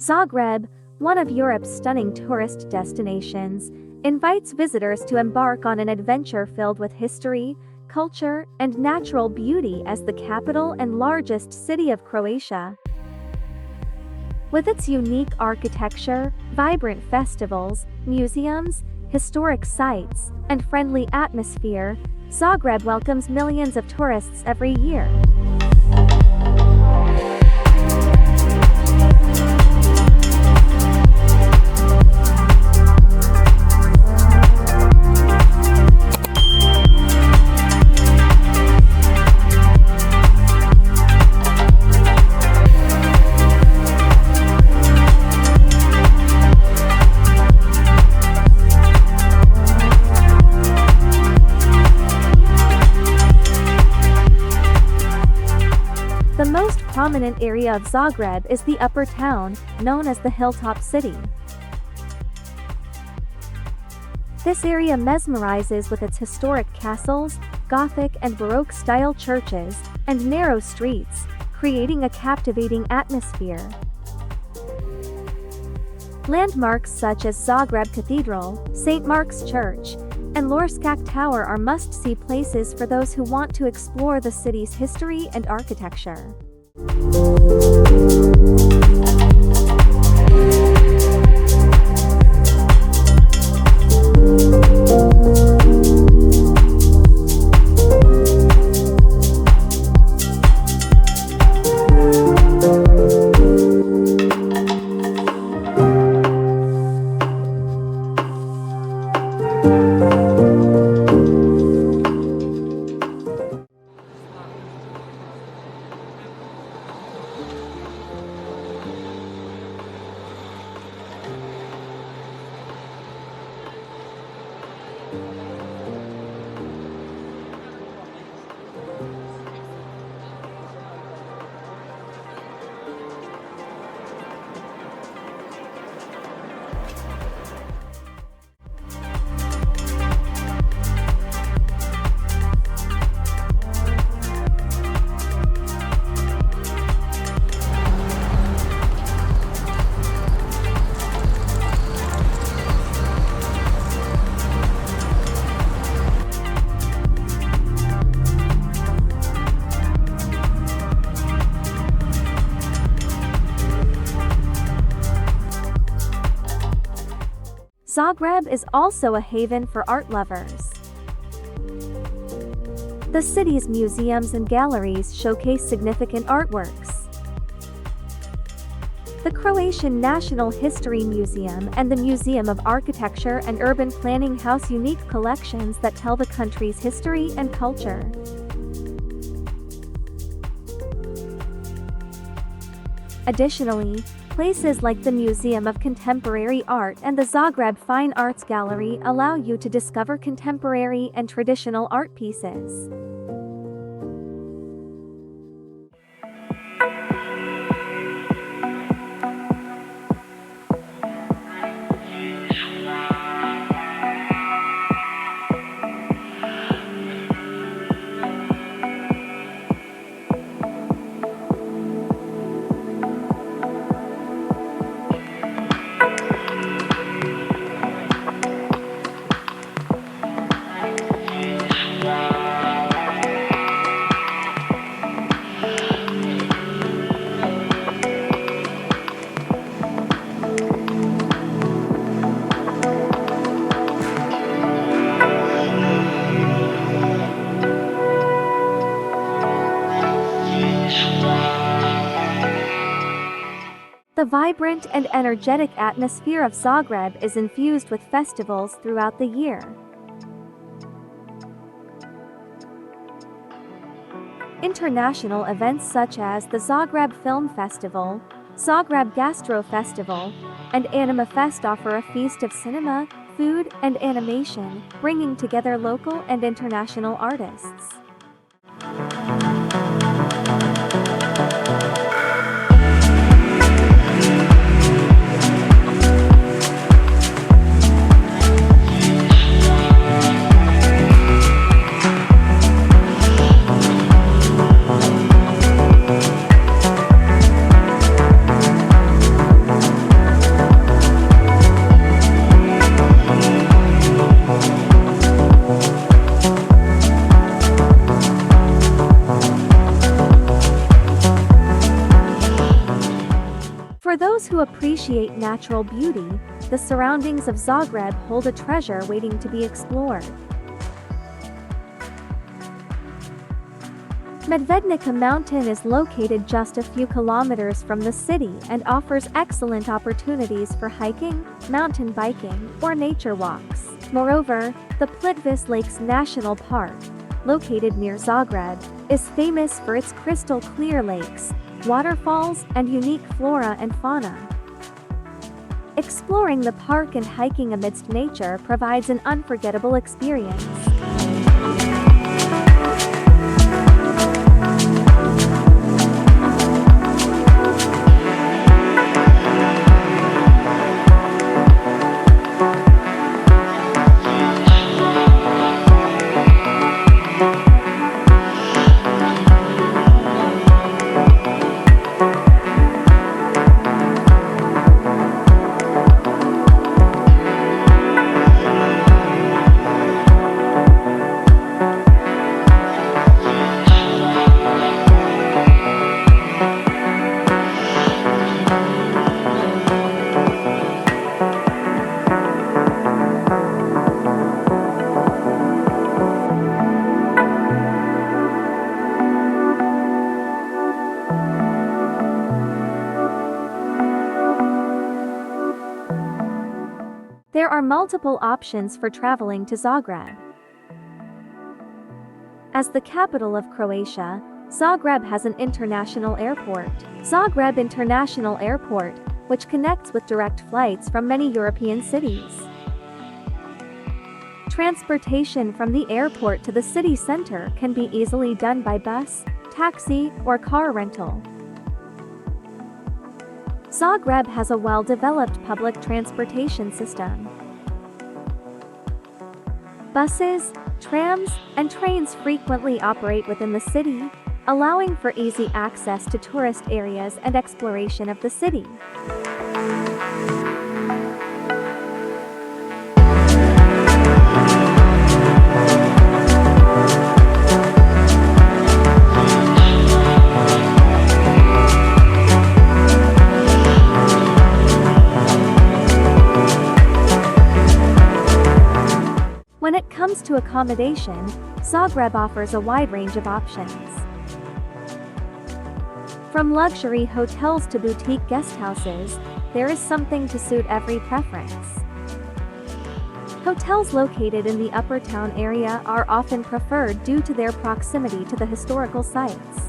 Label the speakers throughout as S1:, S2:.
S1: Zagreb, one of Europe's stunning tourist destinations, invites visitors to embark on an adventure filled with history, culture, and natural beauty as the capital and largest city of Croatia. With its unique architecture, vibrant festivals, museums, historic sites, and friendly atmosphere, Zagreb welcomes millions of tourists every year. The most prominent area of Zagreb is the upper town, known as the Hilltop City. This area mesmerizes with its historic castles, Gothic and Baroque-style churches, and narrow streets, creating a captivating atmosphere. Landmarks such as Zagreb Cathedral, St. Mark's Church, and Lotrscak Tower are must-see places for those who want to explore the city's history and architecture. Zagreb is also a haven for art lovers. The city's museums and galleries showcase significant artworks. The Croatian National History Museum and the Museum of Architecture and Urban Planning house unique collections that tell the country's history and culture. Additionally, places like the Museum of Contemporary Art and the Zagreb Fine Arts Gallery allow you to discover contemporary and traditional art pieces. The vibrant and energetic atmosphere of Zagreb is infused with festivals throughout the year. International events such as the Zagreb Film Festival, Zagreb Gastro Festival, and Anima Fest offer a feast of cinema, food, and animation, bringing together local and international artists. appreciate natural beauty, the surroundings of Zagreb hold a treasure waiting to be explored. Medvednica Mountain is located just a few kilometers from the city and offers excellent opportunities for hiking, mountain biking, or nature walks. Moreover, the Plitvice Lakes National Park, located near Zagreb, is famous for its crystal-clear lakes, waterfalls, and unique flora and fauna. Exploring the park and hiking amidst nature provides an unforgettable experience. There are multiple options for traveling to Zagreb. As the capital of Croatia, Zagreb has an international airport, Zagreb International Airport, which connects with direct flights from many European cities. Transportation from the airport to the city center can be easily done by bus, taxi, or car rental. Zagreb has a well-developed public transportation system. Buses, trams, and trains frequently operate within the city, allowing for easy access to tourist areas and exploration of the city. When it comes to accommodation, Zagreb offers a wide range of options. From luxury hotels to boutique guesthouses, there is something to suit every preference. Hotels located in the upper town area are often preferred due to their proximity to the historical sites.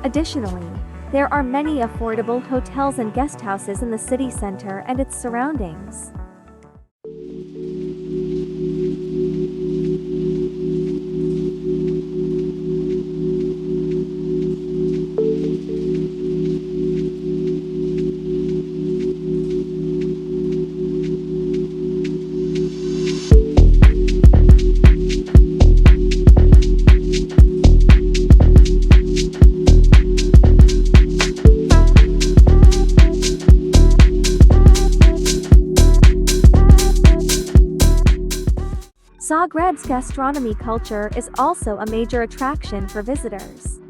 S1: Additionally, there are many affordable hotels and guesthouses in the city center and its surroundings. Zagreb's gastronomy culture is also a major attraction for visitors.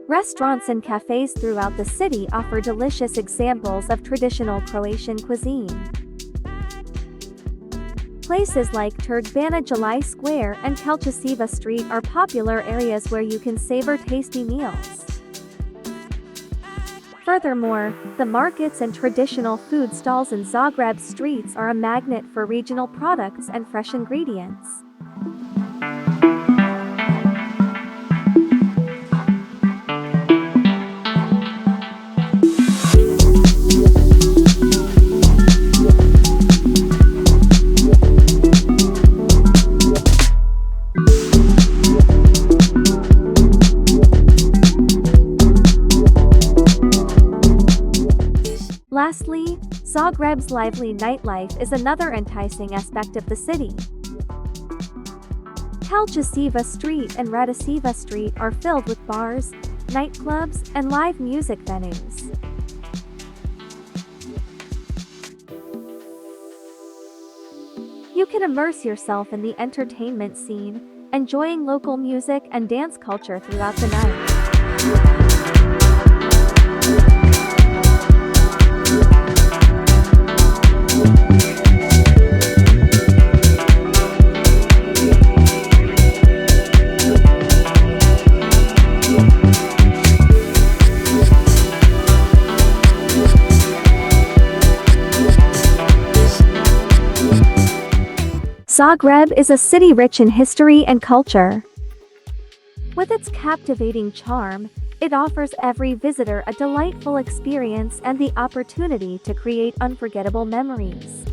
S1: Restaurants and cafes throughout the city offer delicious examples of traditional Croatian cuisine. Places like Trgovana July Square and Kelchasiva Street are popular areas where you can savor tasty meals. Furthermore, the markets and traditional food stalls in Zagreb's streets are a magnet for regional products and fresh ingredients. Lastly, Zagreb's lively nightlife is another enticing aspect of the city. Kelchasiva Street and Radisiva Street are filled with bars, nightclubs, and live music venues. You can immerse yourself in the entertainment scene, enjoying local music and dance culture throughout the night. Zagreb is a city rich in history and culture. With its captivating charm, it offers every visitor a delightful experience and the opportunity to create unforgettable memories.